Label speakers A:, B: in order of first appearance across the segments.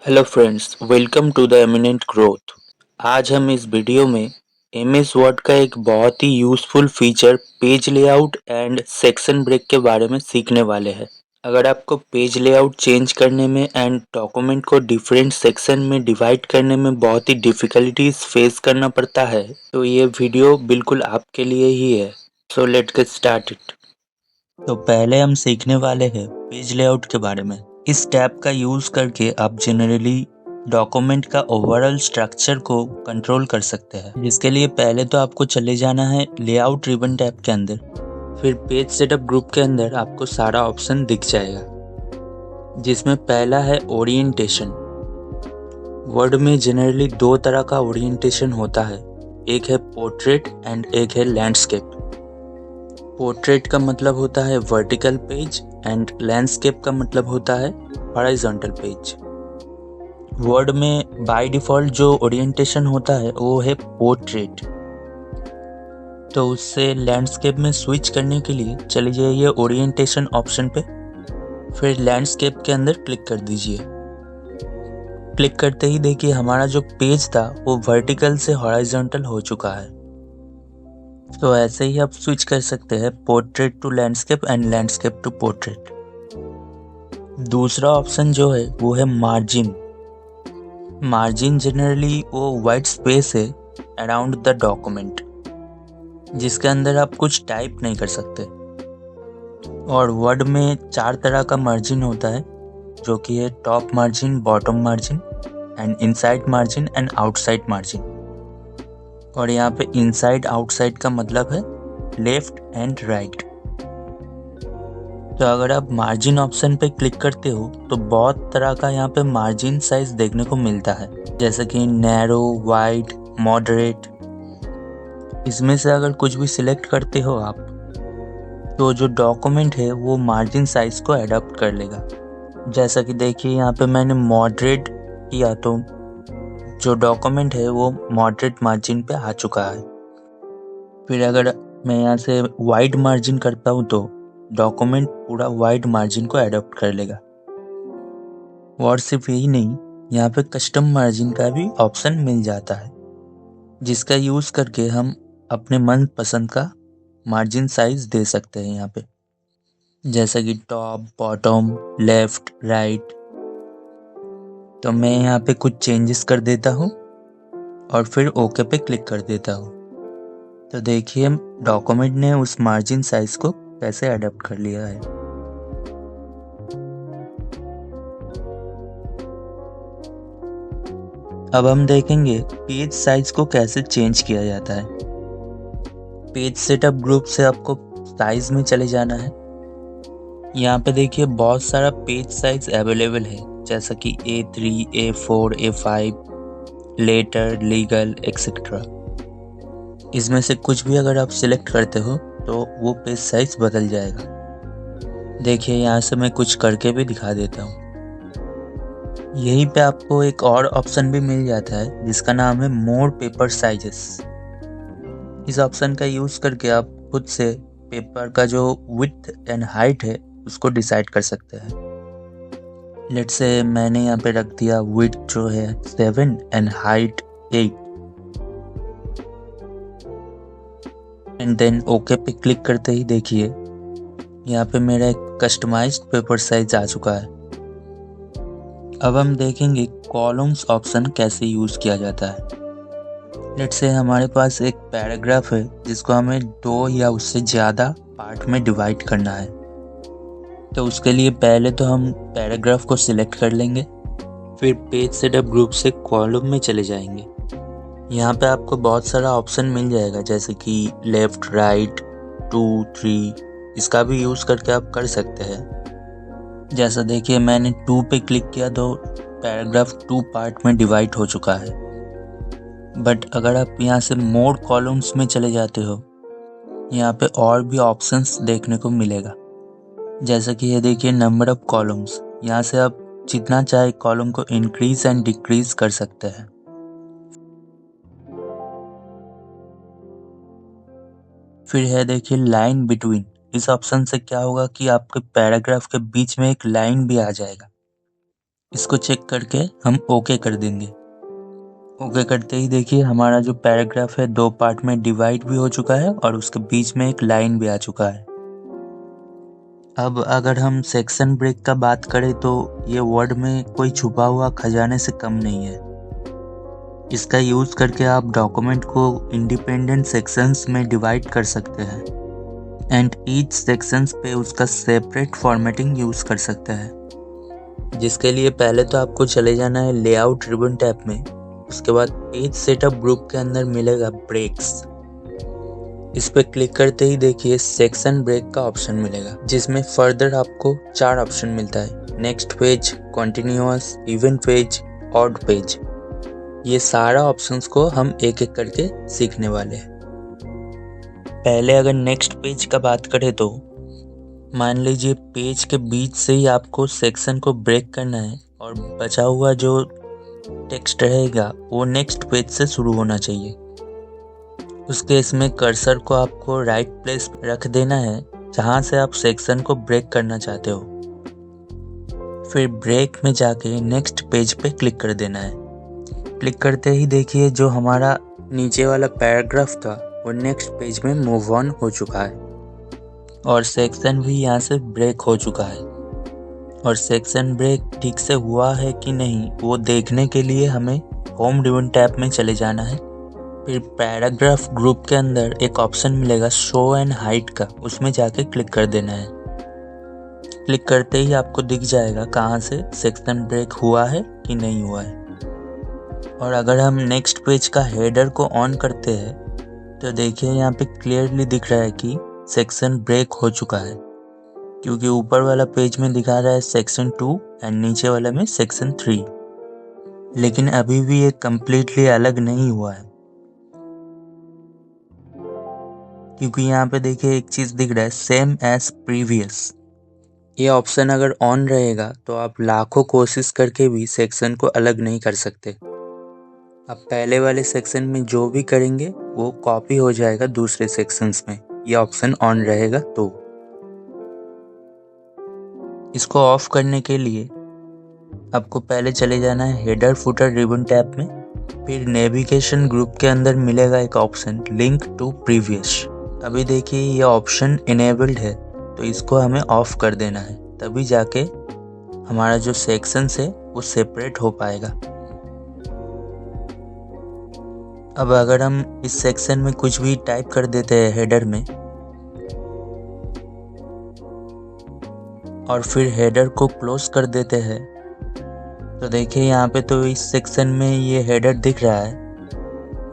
A: Hello friends, welcome to the eminent growth. आज हम इस वीडियो में एमएस वर्ड का एक बहुत ही useful feature page layout and section break के बारे में सीखने वाले हैं। अगर आपको पेज लेआउट चेंज करने में एंड डॉक्यूमेंट को डिफरेंट सेक्शन में डिवाइड करने में बहुत ही डिफ़िकल्टीज फेस करना पड़ता है, तो ये वीडियो बिल्कुल आपके लिए ही है। So let's get started. तो पहले हम सीखने वाले हैं पेज लेआउट के बारे में। इस टैब का यूज़ करके आप जनरली डॉक्यूमेंट का ओवरऑल स्ट्रक्चर को कंट्रोल कर सकते हैं, जिसके लिए पहले तो आपको चले जाना है लेआउट रिबन टैब के अंदर। फिर पेज सेटअप ग्रुप के अंदर आपको सारा ऑप्शन दिख जाएगा, जिसमें पहला है ओरिएंटेशन। वर्ड में जनरली दो तरह का ओरिएंटेशन होता है, एक है पोर्ट्रेट एंड एक है लैंडस्केप। पोर्ट्रेट का मतलब होता है वर्टिकल पेज एंड लैंडस्केप का मतलब होता है हॉरिजॉन्टल पेज। वर्ड में बाय डिफ़ॉल्ट जो ओरिएंटेशन होता है वो है पोर्ट्रेट। तो उससे लैंडस्केप में स्विच करने के लिए चले जाइए ओरिएंटेशन ऑप्शन पे, फिर लैंडस्केप के अंदर क्लिक कर दीजिए। क्लिक करते ही देखिए हमारा जो पेज था वो वर्टिकल से हॉरिजॉन्टल हो चुका है। तो ऐसे ही आप स्विच कर सकते हैं portrait to landscape and landscape to portrait. दूसरा ऑप्शन जो है वो है मार्जिन। मार्जिन जनरली वो वाइट स्पेस है अराउंड द डॉक्यूमेंट, जिसके अंदर आप कुछ टाइप नहीं कर सकते। और वर्ड में 4 तरह का मार्जिन होता है, जो कि है top margin, bottom margin and inside margin and outside margin. और यहाँ पे इनसाइड आउटसाइड का मतलब है लेफ्ट एंड राइट। तो अगर आप मार्जिन ऑप्शन पे क्लिक करते हो तो बहुत तरह का यहाँ पे मार्जिन साइज देखने को मिलता है, जैसे कि नैरो, वाइड, मॉडरेट। इसमें से अगर कुछ भी सिलेक्ट करते हो आप, तो जो डॉक्यूमेंट है वो मार्जिन साइज को अडॉप्ट कर लेगा। जैसा कि देखिए यहाँ पे मैंने मॉडरेट किया तो जो डॉक्यूमेंट है वो मॉडरेट मार्जिन पे आ चुका है। फिर अगर मैं यहाँ से वाइड मार्जिन करता हूँ तो डॉक्यूमेंट पूरा वाइड मार्जिन को अडॉप्ट कर लेगा। और सिर्फ यही नहीं, यहाँ पे कस्टम मार्जिन का भी ऑप्शन मिल जाता है, जिसका यूज़ करके हम अपने मन पसंद का मार्जिन साइज दे सकते हैं यहाँ पे, जैसा कि टॉप, बॉटम, लेफ्ट, राइट। तो मैं यहाँ पे कुछ चेंजेस कर देता हूँ और फिर ओके पे क्लिक कर देता हूँ। तो देखिए डॉक्यूमेंट ने उस मार्जिन साइज को कैसे अडॉप्ट कर लिया है। अब हम देखेंगे पेज साइज को कैसे चेंज किया जाता है। पेज सेटअप ग्रुप से आपको साइज में चले जाना है। यहाँ पे देखिए बहुत सारा पेज साइज अवेलेबल है, जैसा कि A3, A4, A5, letter, legal etcetera. इसमें से कुछ भी अगर आप सिलेक्ट करते हो तो वो पेज साइज बदल जाएगा। देखिए यहाँ से मैं कुछ करके भी दिखा देता हूँ। यहीं पे आपको एक और ऑप्शन भी मिल जाता है, जिसका नाम है मोर पेपर साइजेस। इस ऑप्शन का यूज़ करके आप खुद से पेपर का जो विड्थ एंड हाइट है उसको डिसाइड कर सकते हैं। लेट्स से मैंने यहाँ पे रख दिया विड्थ जो है 7 and height 8 and then okay पे क्लिक करते ही देखिए यहाँ पे मेरा एक कस्टमाइज्ड पेपर साइज आ चुका है। अब हम देखेंगे कॉलम्स ऑप्शन कैसे यूज़ किया जाता है। लेट्स से हमारे पास एक पैराग्राफ है जिसको हमें 2 या उससे ज़्यादा पार्ट में डिवाइड करना है। तो उसके लिए पहले तो हम पैराग्राफ को सिलेक्ट कर लेंगे, फिर पेज सेटअप ग्रुप से कॉलम में चले जाएंगे। यहाँ पे आपको बहुत सारा ऑप्शन मिल जाएगा, जैसे कि लेफ्ट, राइट, 2, 3। इसका भी यूज़ करके आप कर सकते हैं। जैसा देखिए मैंने 2 पे क्लिक किया तो पैराग्राफ 2 पार्ट में डिवाइड हो चुका है। बट अगर आप यहाँ से मोर कॉलम्स में चले जाते हो, यहाँ पे और भी ऑप्शंस देखने को मिलेगा, जैसा कि ये देखिए नंबर ऑफ कॉलम्स। यहाँ से आप जितना चाहे कॉलम को इंक्रीज एंड डिक्रीज कर सकते हैं। फिर है देखिए लाइन बिटवीन। इस ऑप्शन से क्या होगा कि आपके पैराग्राफ के बीच में एक लाइन भी आ जाएगा। इसको चेक करके हम ओके कर देंगे। ओके करते ही देखिए हमारा जो पैराग्राफ है 2 पार्ट में डिवाइड भी हो चुका है और उसके बीच में एक लाइन भी आ चुका है। अब अगर हम सेक्शन ब्रेक का बात करें तो ये वर्ड में कोई छुपा हुआ खजाने से कम नहीं है। इसका यूज करके आप डॉक्यूमेंट को इंडिपेंडेंट सेक्शंस में डिवाइड कर सकते हैं एंड ईच सेक्शंस पे उसका सेपरेट फॉर्मेटिंग यूज कर सकते हैं। जिसके लिए पहले तो आपको चले जाना है लेआउट रिबन टैब में। उसके बाद पेज सेटअप ग्रुप के अंदर मिलेगा ब्रेक्स। इस पे क्लिक करते ही देखिए सेक्शन ब्रेक का ऑप्शन मिलेगा, जिसमें फर्दर आपको 4 ऑप्शन मिलता है: next page, continuous, even page, odd page. ये सारा ऑप्शंस को हम एक एक करके सीखने वाले हैं। पहले अगर नेक्स्ट पेज का बात करें तो मान लीजिए पेज के बीच से ही आपको सेक्शन को ब्रेक करना है और बचा हुआ जो टेक्स्ट रहेगा वो नेक्स्ट पेज से शुरू होना चाहिए। उस केस में कर्सर को आपको राइट प्लेस रख देना है जहां से आप सेक्शन को ब्रेक करना चाहते हो। फिर ब्रेक में जाके नेक्स्ट पेज पे क्लिक कर देना है। क्लिक करते ही देखिए जो हमारा नीचे वाला पैराग्राफ था वो नेक्स्ट पेज में मूव ऑन हो चुका है और सेक्शन भी यहाँ से ब्रेक हो चुका है। और सेक्शन ब्रेक ठीक से हुआ है कि नहीं वो देखने के लिए हमें होम रिबन टैब में चले जाना है। फिर पैराग्राफ ग्रुप के अंदर एक ऑप्शन मिलेगा शो एंड हाइड का, उसमें जाके क्लिक कर देना है। क्लिक करते ही आपको दिख जाएगा कहाँ से सेक्शन ब्रेक हुआ है कि नहीं हुआ है। और अगर हम नेक्स्ट पेज का हेडर को ऑन करते हैं तो देखिए यहाँ पे क्लियरली दिख रहा है कि सेक्शन ब्रेक हो चुका है, क्योंकि ऊपर वाला पेज में दिखा रहा है सेक्शन 2 एंड नीचे वाला में सेक्शन 3। लेकिन अभी भी ये कम्प्लीटली अलग नहीं हुआ है, क्योंकि यहाँ पे देखिए एक चीज़ दिख रहा है सेम एज प्रीवियस। ये ऑप्शन अगर ऑन रहेगा तो आप लाखों कोशिश करके भी सेक्शन को अलग नहीं कर सकते। आप पहले वाले सेक्शन में जो भी करेंगे वो कॉपी हो जाएगा दूसरे सेक्शंस में, ये ऑप्शन ऑन रहेगा तो। इसको ऑफ करने के लिए आपको पहले चले जाना है हेडर फुटर रिबन टैब में। फिर नेविगेशन ग्रुप के अंदर मिलेगा एक ऑप्शन लिंक टू प्रीवियस। अभी देखिए ये ऑप्शन इनेबल्ड है तो इसको हमें ऑफ कर देना है, तभी जाके हमारा जो सेक्शन है वो सेपरेट हो पाएगा। अब अगर हम इस सेक्शन में कुछ भी टाइप कर देते हैं हेडर में और फिर हेडर को क्लोज कर देते हैं तो देखिए यहाँ पे तो इस सेक्शन में ये हेडर दिख रहा है,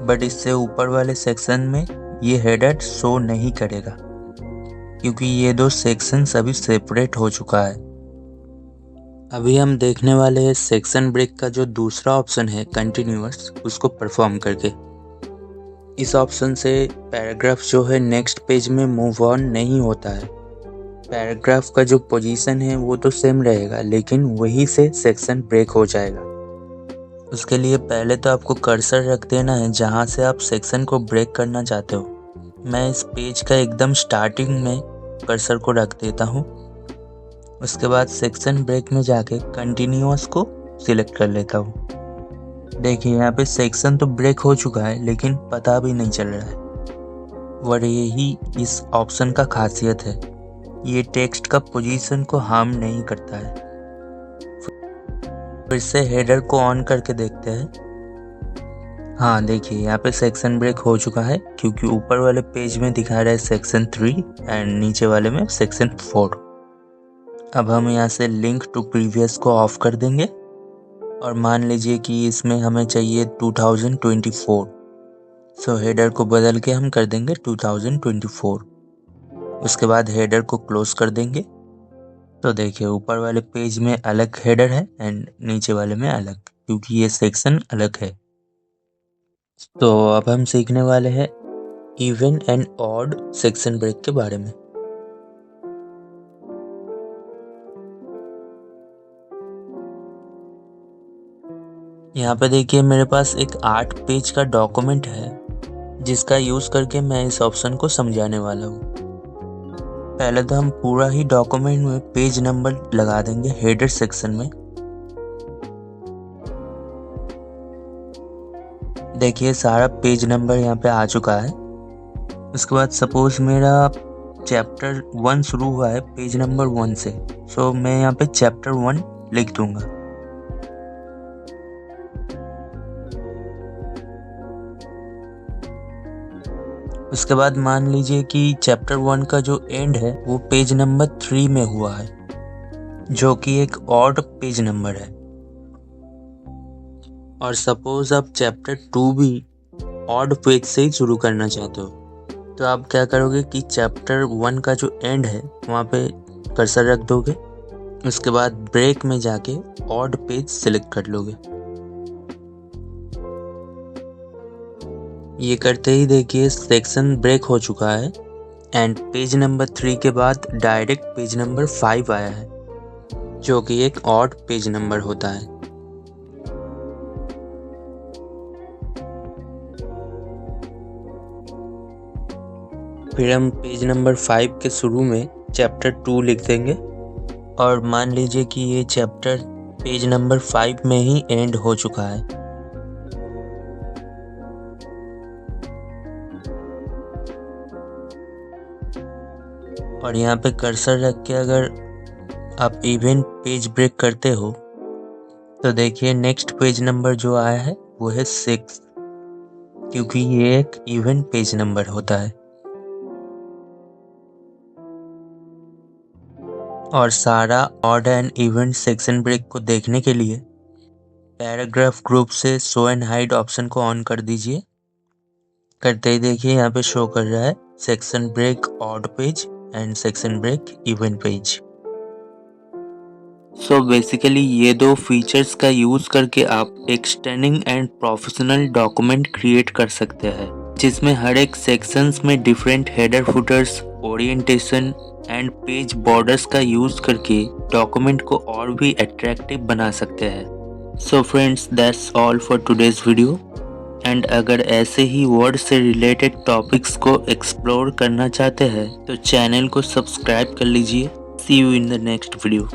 A: बट इससे ऊपर वाले सेक्शन में ये हेडर शो नहीं करेगा, क्योंकि ये 2 सेक्शंस अभी सेपरेट हो चुका है। अभी हम देखने वाले हैं सेक्शन ब्रेक का जो दूसरा ऑप्शन है कंटिन्यूअस, उसको परफॉर्म करके। इस ऑप्शन से पैराग्राफ जो है नेक्स्ट पेज में मूव ऑन नहीं होता है। पैराग्राफ का जो पोजीशन है वो तो सेम रहेगा, लेकिन वही से सेक्शन ब्रेक हो जाएगा। उसके लिए पहले तो आपको कर्सर रख देना है जहां से आप सेक्शन को ब्रेक करना चाहते हो। मैं इस पेज का एकदम स्टार्टिंग में कर्सर को रख देता हूँ। उसके बाद सेक्शन ब्रेक में जाके कंटिन्यूअस को सिलेक्ट कर लेता हूँ। देखिए यहाँ पे सेक्शन तो ब्रेक हो चुका है लेकिन पता भी नहीं चल रहा है, और यही इस ऑप्शन का खासियत है, ये टेक्स्ट का पोजीशन को हार्म नहीं करता है। फिर से हेडर को ऑन करके देखते हैं। हाँ देखिए यहाँ पे सेक्शन ब्रेक हो चुका है, क्योंकि ऊपर वाले पेज में दिखा रहा है सेक्शन 3 एंड नीचे वाले में सेक्शन 4। अब हम यहाँ से लिंक टू प्रीवियस को ऑफ कर देंगे और मान लीजिए कि इसमें हमें चाहिए 2024, सो हेडर को बदल के हम कर देंगे 2024। उसके बाद हेडर को क्लोज कर देंगे तो देखिए ऊपर वाले पेज में अलग हेडर है एंड नीचे वाले में अलग, क्योंकि ये सेक्शन अलग है। तो अब हम सीखने वाले हैं even and odd section break के बारे में। यहाँ पे देखिए मेरे पास एक 8 पेज का डॉक्यूमेंट है जिसका यूज करके मैं इस ऑप्शन को समझाने वाला हूँ। पहले तो हम पूरा ही डॉक्यूमेंट में पेज नंबर लगा देंगे हेडर सेक्शन में। देखिए सारा पेज नंबर यहाँ पे आ चुका है। उसके बाद सपोज मेरा चैप्टर 1 शुरू हुआ है पेज नंबर 1 से, सो मैं यहाँ पे चैप्टर 1 लिख दूंगा। उसके बाद मान लीजिए कि चैप्टर 1 का जो एंड है वो पेज नंबर 3 में हुआ है, जो कि एक ऑड पेज नंबर है। और सपोज आप चैप्टर 2 भी ऑड पेज से ही शुरू करना चाहते हो, तो आप क्या करोगे कि चैप्टर 1 का जो एंड है वहाँ पे कर्सर रख दोगे। उसके बाद ब्रेक में जाके ऑड पेज सिलेक्ट कर लोगे। ये करते ही देखिए सेक्शन ब्रेक हो चुका है एंड पेज नंबर 3 के बाद डायरेक्ट पेज नंबर 5 आया है, जो कि एक ऑड पेज नंबर होता है। फिर हम पेज नंबर 5 के शुरू में चैप्टर 2 लिख देंगे और मान लीजिए कि ये चैप्टर पेज नंबर 5 में ही एंड हो चुका है। और यहाँ पे कर्सर रख के अगर आप इवन पेज ब्रेक करते हो तो देखिए नेक्स्ट पेज नंबर जो आया है वो है 6, क्योंकि ये एक इवन पेज नंबर होता है। और सारा odd and even section break को देखने के लिए पैराग्राफ ग्रुप से शो एंड हाइड ऑप्शन को ऑन कर दीजिए। करते ही देखिए यहाँ पे शो कर रहा है section break odd page and section break even page. So basically ये दो फीचर्स का यूज करके आप एक stunning and professional document create कर सकते हैं, जिसमें हर एक सेक्शंस में different header footers, orientation and page borders का यूज करके डॉक्यूमेंट को और भी अट्रैक्टिव बना सकते हैं। So friends, that's all for today's video. And अगर ऐसे ही वर्ड से रिलेटेड टॉपिक्स को एक्सप्लोर करना चाहते हैं तो चैनल को सब्सक्राइब कर लीजिए। See you in the next video.